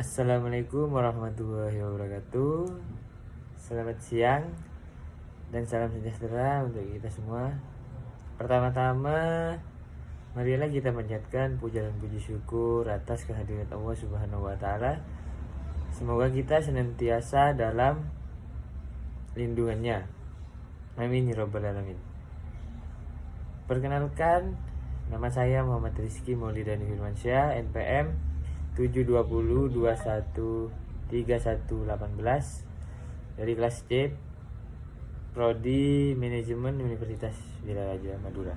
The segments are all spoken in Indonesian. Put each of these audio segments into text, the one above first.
Assalamualaikum warahmatullahi wabarakatuh. Selamat siang dan salam sejahtera untuk kita semua. Pertama-tama, marilah kita panjatkan puja dan puji syukur atas kehadiran Allah Subhanahu wa taala. Semoga kita senantiasa dalam lindungannya. Amin ya rabbal alamin. Perkenalkan, nama saya Muhammad Rizky Maulidani Firmansyah, NPM 720213118 dari kelas C, Prodi Manajemen Universitas Wiraraja Madura.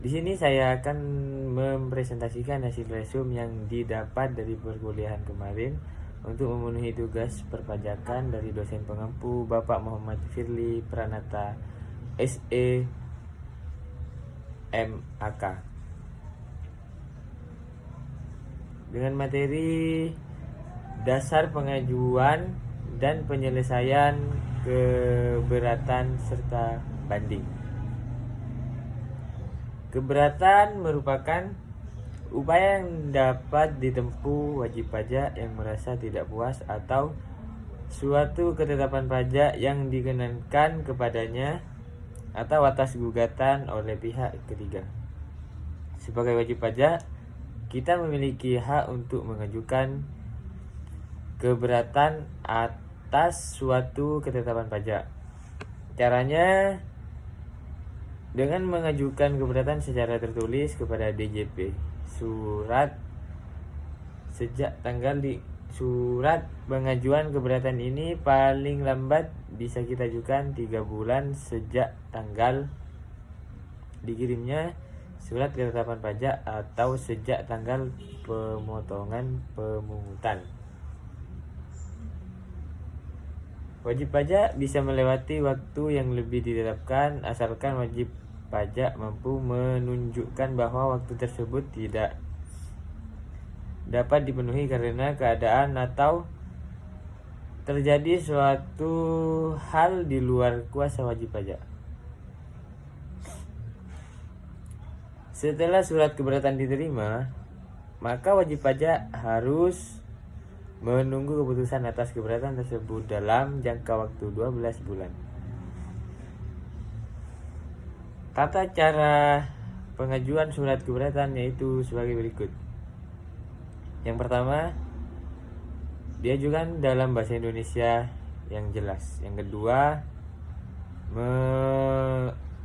Di sini saya akan mempresentasikan hasil resume yang didapat dari perkuliahan kemarin untuk memenuhi tugas perpajakan dari dosen pengampu Bapak Muhammad Firly Pranata SE MAK dengan materi dasar pengajuan dan penyelesaian keberatan serta banding. Keberatan merupakan upaya yang dapat ditempuh wajib pajak yang merasa tidak puas atau suatu ketetapan pajak yang dikenakan kepadanya atau atas gugatan oleh pihak ketiga. Sebagai wajib pajak, kita memiliki hak untuk mengajukan keberatan atas suatu ketetapan pajak. Caranya dengan mengajukan keberatan secara tertulis kepada DJP. Surat pengajuan keberatan ini paling lambat bisa kita ajukan 3 bulan sejak tanggal dikirimnya surat ketetapan pajak atau sejak tanggal pemotongan pemungutan. Wajib pajak bisa melewati waktu yang lebih ditetapkan asalkan wajib pajak mampu menunjukkan bahwa waktu tersebut tidak dapat dipenuhi karena keadaan atau terjadi suatu hal di luar kuasa wajib pajak. Setelah surat keberatan diterima, maka wajib pajak harus menunggu keputusan atas keberatan tersebut dalam jangka waktu 12 bulan. Tata cara pengajuan surat keberatan yaitu sebagai berikut. Yang pertama, diajukan dalam bahasa Indonesia yang jelas. Yang kedua,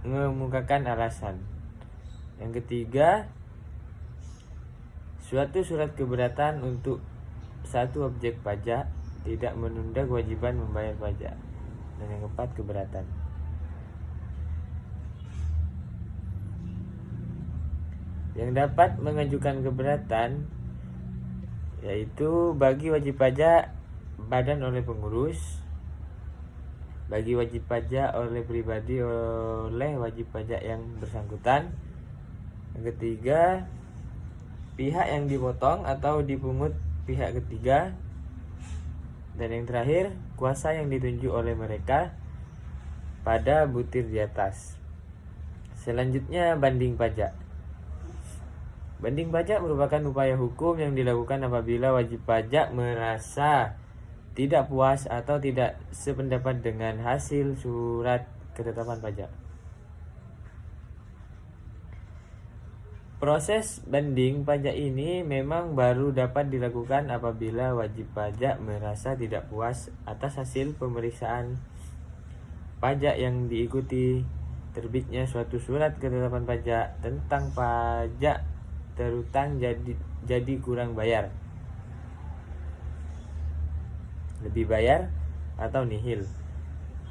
mengemukakan alasan. Yang ketiga, suatu surat keberatan untuk satu objek pajak tidak menunda kewajiban membayar pajak. Dan yang keempat, keberatan. Yang dapat mengajukan keberatan yaitu bagi wajib pajak badan oleh pengurus, bagi wajib pajak oleh pribadi oleh wajib pajak yang bersangkutan. Yang ketiga, pihak yang dipotong atau dipungut pihak ketiga. Dan yang terakhir, kuasa yang ditunjuk oleh mereka pada butir di atas. Selanjutnya, banding pajak. Banding pajak merupakan upaya hukum yang dilakukan apabila wajib pajak merasa tidak puas atau tidak sependapat dengan hasil surat ketetapan pajak. Proses banding pajak ini memang baru dapat dilakukan apabila wajib pajak merasa tidak puas atas hasil pemeriksaan pajak yang diikuti terbitnya suatu surat ketetapan pajak tentang pajak terutang jadi kurang bayar, lebih bayar, atau nihil.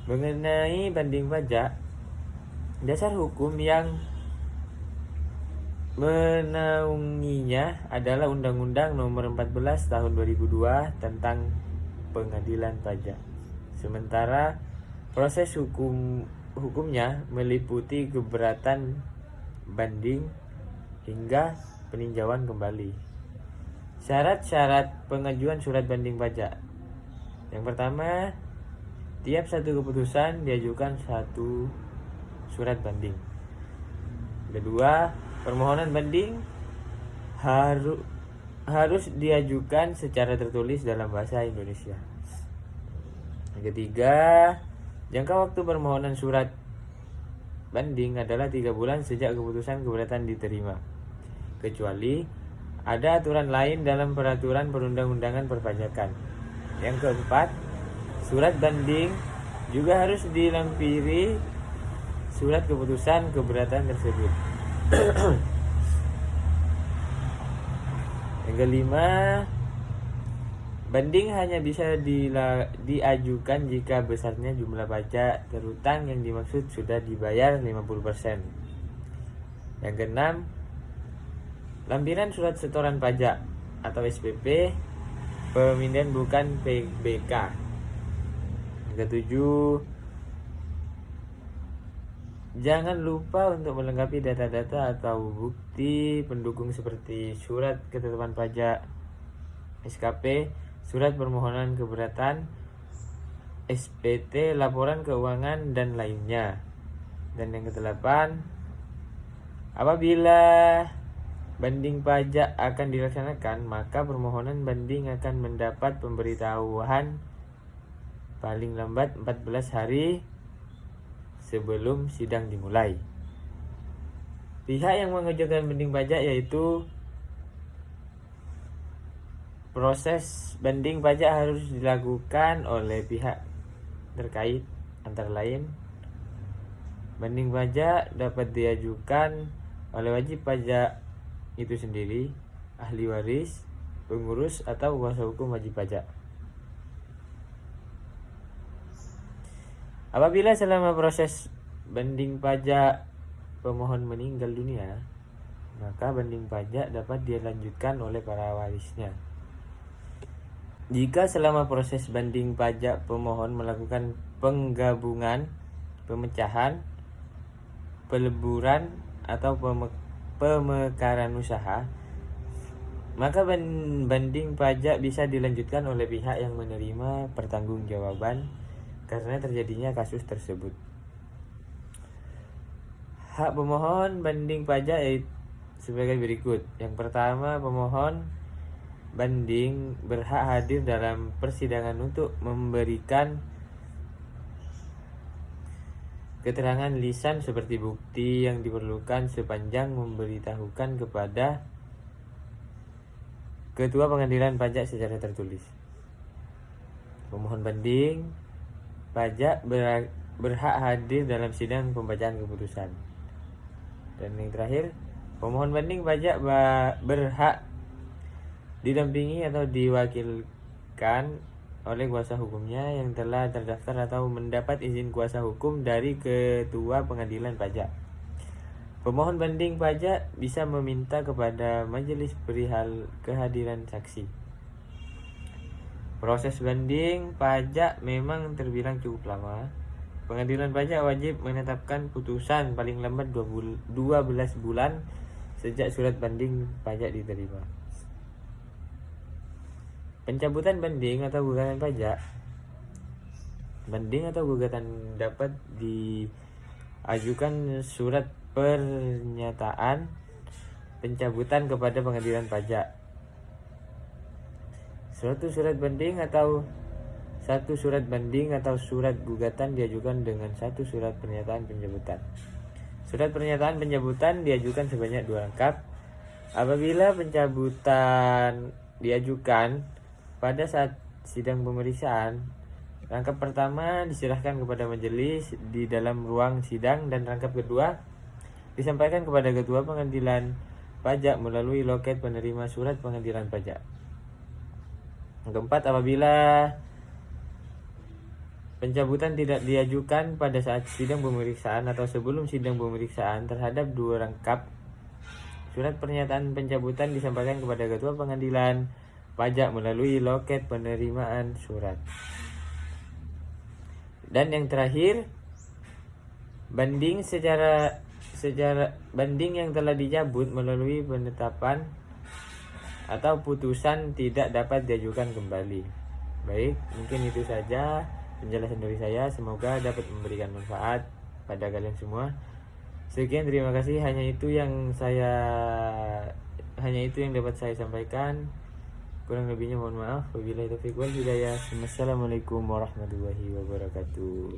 Mengenai banding pajak, dasar hukum yang menaunginya adalah Undang-Undang Nomor 14 Tahun 2002 tentang Pengadilan Pajak. Sementara proses hukumnya meliputi keberatan, banding, hingga peninjauan kembali. Syarat-syarat pengajuan surat banding pajak. Yang pertama, tiap satu keputusan diajukan satu surat banding. Kedua, permohonan banding harus diajukan secara tertulis dalam bahasa Indonesia. Yang ketiga, jangka waktu permohonan surat banding adalah 3 bulan sejak keputusan keberatan diterima, kecuali ada aturan lain dalam peraturan perundang-undangan perpajakan. Yang keempat, surat banding juga harus dilampiri surat keputusan keberatan tersebut. Yang kelima, banding hanya bisa diajukan jika besarnya jumlah pajak terutang yang dimaksud sudah dibayar 50%. Yang keenam, lampiran surat setoran pajak atau SPP pemindahan bukan PBK. Yang ketujuh, jangan lupa untuk melengkapi data-data atau bukti pendukung seperti surat ketetapan pajak, SKP, surat permohonan keberatan, SPT, laporan keuangan, dan lainnya. Dan yang kedelapan, apabila banding pajak akan dilaksanakan, maka permohonan banding akan mendapat pemberitahuan paling lambat 14 hari sebelum sidang dimulai. Pihak yang mengajukan banding pajak yaitu proses banding pajak harus dilakukan oleh pihak terkait, antara lain banding pajak dapat diajukan oleh wajib pajak itu sendiri, ahli waris, pengurus, atau kuasa hukum wajib pajak. Apabila selama proses banding pajak pemohon meninggal dunia, maka banding pajak dapat dilanjutkan oleh para warisnya. Jika selama proses banding pajak pemohon melakukan penggabungan, pemecahan, peleburan, atau pemekaran usaha, maka banding pajak bisa dilanjutkan oleh pihak yang menerima pertanggungjawaban karena terjadinya kasus tersebut. Hak pemohon banding pajak sebagai berikut. Yang pertama, pemohon banding berhak hadir dalam persidangan untuk memberikan keterangan lisan seperti bukti yang diperlukan sepanjang memberitahukan kepada Ketua Pengadilan Pajak secara tertulis. Pemohon banding pajak berhak hadir dalam sidang pembacaan keputusan. Dan yang terakhir, pemohon banding pajak berhak didampingi atau diwakilkan oleh kuasa hukumnya yang telah terdaftar atau mendapat izin kuasa hukum dari Ketua Pengadilan Pajak. Pemohon banding pajak bisa meminta kepada majelis perihal kehadiran saksi. Proses banding pajak memang terbilang cukup lama. Pengadilan pajak wajib menetapkan putusan paling lambat 12 bulan sejak surat banding pajak diterima. Pencabutan banding atau gugatan pajak. Banding atau gugatan dapat diajukan surat pernyataan pencabutan kepada pengadilan pajak. Satu surat banding atau surat gugatan diajukan dengan satu surat pernyataan pencabutan. Surat pernyataan pencabutan diajukan sebanyak 2 rangkap. Apabila pencabutan diajukan pada saat sidang pemeriksaan, rangkap pertama diserahkan kepada majelis di dalam ruang sidang dan rangkap kedua disampaikan kepada Ketua Pengadilan Pajak melalui loket penerima surat pengadilan pajak. Yang keempat, apabila pencabutan tidak diajukan pada saat sidang pemeriksaan atau sebelum sidang pemeriksaan terhadap 2 rangkap, surat pernyataan pencabutan disampaikan kepada Ketua Pengadilan Pajak melalui loket penerimaan surat. Dan yang terakhir, banding banding yang telah dicabut melalui penetapan atau putusan tidak dapat diajukan kembali. Baik, mungkin itu saja penjelasan dari saya. Semoga dapat memberikan manfaat pada kalian semua. Sekian, terima kasih. Hanya itu yang dapat saya sampaikan. Kurang lebihnya mohon maaf. Wabillahi taufiq wal hidayah. Wassalamualaikum warahmatullahi wabarakatuh.